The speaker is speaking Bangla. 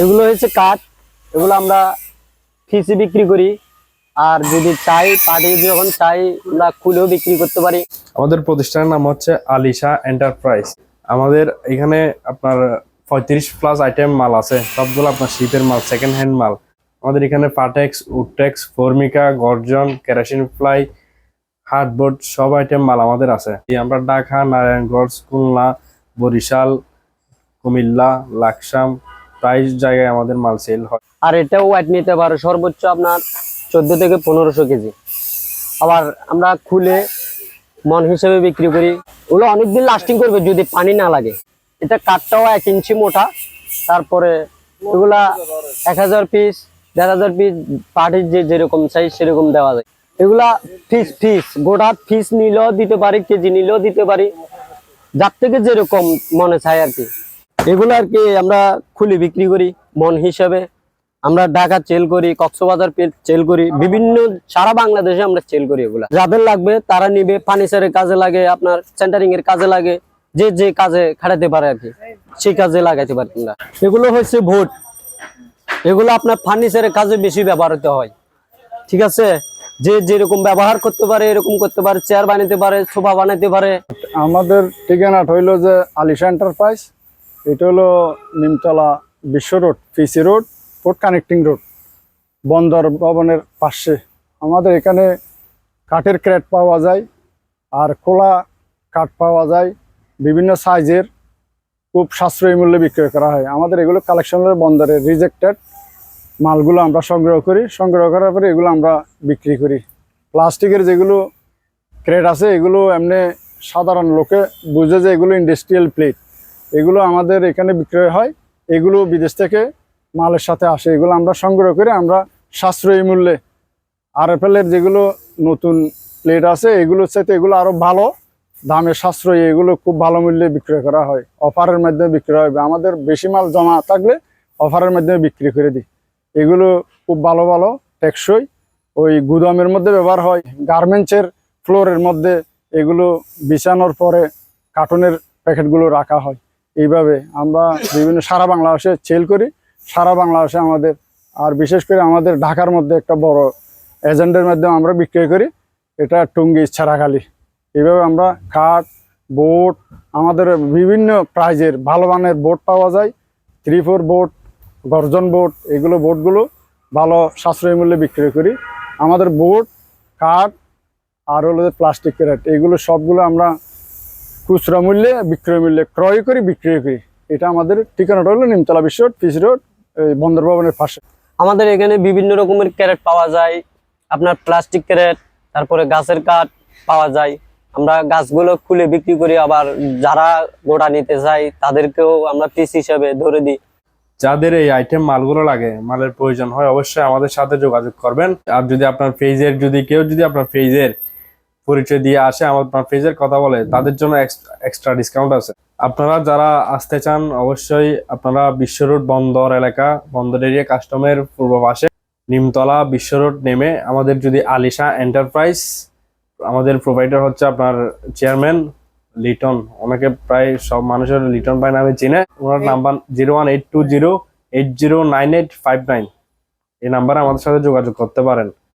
এগুলো হচ্ছে কাঠ, এগুলো আমরা ফিসে বিক্রি করি। আর যদি চাই পাটি যখন চাই আমরা খুলেও বিক্রি করতে পারি। আমাদের প্রতিষ্ঠানের নাম হচ্ছে আলিশা এন্টারপ্রাইজ। আমাদের এখানে আপনার 35+ আইটেম মাল আছে, সবগুলো আপনার শিপের মাল, সেকেন্ড হ্যান্ড মাল। আমাদের এখানে পাটেক্স, উডটেক্স, ফর্মিকা, গর্জন, কেরাসিন ফ্লাই, হার্ডবোর্ড সব আইটেম মাল আমাদের আছে। আমরা ঢাকা, নারায়ণগঞ্জ, খুলনা, বরিশাল, কুমিল্লা, লাকসাম প্রায় জায়গায় আমাদের মাল সেল হয়। আর এটাও ওয়েট নিতে পারে সর্বোচ্চ আপনার 14 থেকে 1500 কেজি। আবার আমরা খুলে মন হিসেবে বিক্রি করি। ওগুলো অনেকদিন লাস্টিং করবে যদি পানি না লাগে। এটা কাঠটাও 1 ইঞ্চি মোটা। তারপরে এগুলা 1000 পিস, 1500 পিস পাটির যেরকম সাইজ সেরকম দেওয়া যায়। এগুলা ফিস গোটা ফিস নিলেও দিতে পারি, কেজি নিলেও দিতে পারি, যার থেকে যেরকম মনে চায় আর কি। এগুলো আর কি আমরা খুলে বিক্রি করি মন হিসাবে। আমরা ঢাকা সেল করি, কক্সবাজার সেল করি, বিভিন্ন সারা বাংলাদেশে আমরা সেল করি। এগুলা যাদের লাগবে তারা নিবে। ফার্নিচারের কাজে লাগে, আপনার সেন্টারিং এর কাজে লাগে, যে কাজে খাটাতে পারে আর কি, সেই কাজে লাগাইতে পারি আমরা। এগুলো হচ্ছে ভোট, এগুলো আপনার ফার্নিচারের কাজে বেশি ব্যবহৃত হয়। ঠিক আছে, যে যেরকম ব্যবহার করতে পারে এরকম করতে পারে, চেয়ার বানাতে পারে, সোফা বানাতে পারে। আমাদের ঠিকানাটা হইলো যে আলিশা এন্টারপ্রাইজ। এটা হলো নিমতলা বিশ্ব রোড, পিসি রোড, পোর্ট কানেক্টিং রোড, বন্দর ভবনের পাশে। আমাদের এখানে কাঠের ক্রেট পাওয়া যায়, আর খোলা কাঠ পাওয়া যায় বিভিন্ন সাইজের, খুব সাশ্রয়ী মূল্যে বিক্রয় করা হয়। আমাদের এগুলো কালেকশনের বন্দরের রিজেক্টেড মালগুলো আমরা সংগ্রহ করি, সংগ্রহ করার পরে এগুলো আমরা বিক্রি করি। প্লাস্টিকের যেগুলো ক্রেট আছে এগুলো এমনি সাধারণ লোকে বুঝে যে এগুলো ইন্ডাস্ট্রিয়াল প্লেট, এগুলো আমাদের এখানে বিক্রয় হয়। এগুলো বিদেশ থেকে মালের সাথে আসে, এগুলো আমরা সংগ্রহ করে আমরা সাশ্রয়ী মূল্যে আরএফএলের যেগুলো নতুন প্লেট আছে এগুলোর সাথে এগুলো আরও ভালো দামে সাশ্রয়ী, এগুলো খুব ভালো মূল্যে বিক্রয় করা হয়। অফারের মাধ্যমে বিক্রয় হবে, আমাদের বেশি মাল জমা থাকলে অফারের মাধ্যমে বিক্রি করে দিই। এগুলো খুব ভালো ভালো টেকসই, ওই গুদামের মধ্যে ব্যবহার হয়, গার্মেন্টসের ফ্লোরের মধ্যে এগুলো বিছানোর পরে কার্টুনের প্যাকেটগুলো রাখা হয়। এইভাবে আমরা বিভিন্ন সারা বাংলাদেশে সেল করি, সারা বাংলাদেশে আমাদের, আর বিশেষ করে আমাদের ঢাকার মধ্যে একটা বড় এজেন্টের মাধ্যমে আমরা বিক্রয় করি, এটা টুঙ্গি ছাড়াখালি। এইভাবে আমরা কাঠ, বোট, আমাদের বিভিন্ন প্রাইজের ভালো মানের বোট পাওয়া যায়, 3-4 বোট, গর্জন বোট, এগুলো বোটগুলো ভালো সাশ্রয়ী মূল্যে বিক্রয় করি। আমাদের বোট, কাঠ আর হলো প্লাস্টিক ক্রেট, এগুলো সবগুলো আমরা খুচরা মূল্যে বিক্রয় মূল্যে ক্রয় করি, বিক্রয় করি। এটা আমাদের ঠিকানাটা হলো নিমতলা বিশ্ব রোড, পিসি রোড, বন্দর ভবনের পাশে। আমাদের এখানে বিভিন্ন রকমের ক্যারেট পাওয়া যায়, আপনার প্লাস্টিক ক্যারেট, তারপরে গাছের কাঠ পাওয়া যায়। আমরা গাছগুলো খুলে বিক্রি করি, আবার যারা গোটা নিতে চাই তাদেরকেও আমরা পিস হিসাবে ধরে দিই। যাদের এই আইটেম মালগুলো লাগে, মালের প্রয়োজন হয়, অবশ্যই আমাদের সাথে যোগাযোগ করবেন। আর যদি আপনার পেজের কেউ আপনার পেজের পরিচয় দিয়ে আসে, আপনার পেজের কথা বলে, তাদের জন্য এক্সট্রা ডিসকাউন্ট আছে। আপনারা যারা আসতে চান অবশ্যই আপনারা বিশ্ব রোড বন্দর এলাকা, বন্দর এরিয়া কাস্টমের পূর্ব পাশে নিমতলা বিশ্ব রোড নেমে আমাদের যদি আলিশা এন্টারপ্রাইজ, আমাদের প্রোভাইডার হচ্ছে আপনার চেয়ারম্যান লিটন, ওনাকে প্রায় সব মানুষের লিটন ভাই নামে চিনে। ওনার নাম্বার 01820809859, এই নাম্বারে আমাদের সাথে যোগাযোগ করতে পারেন।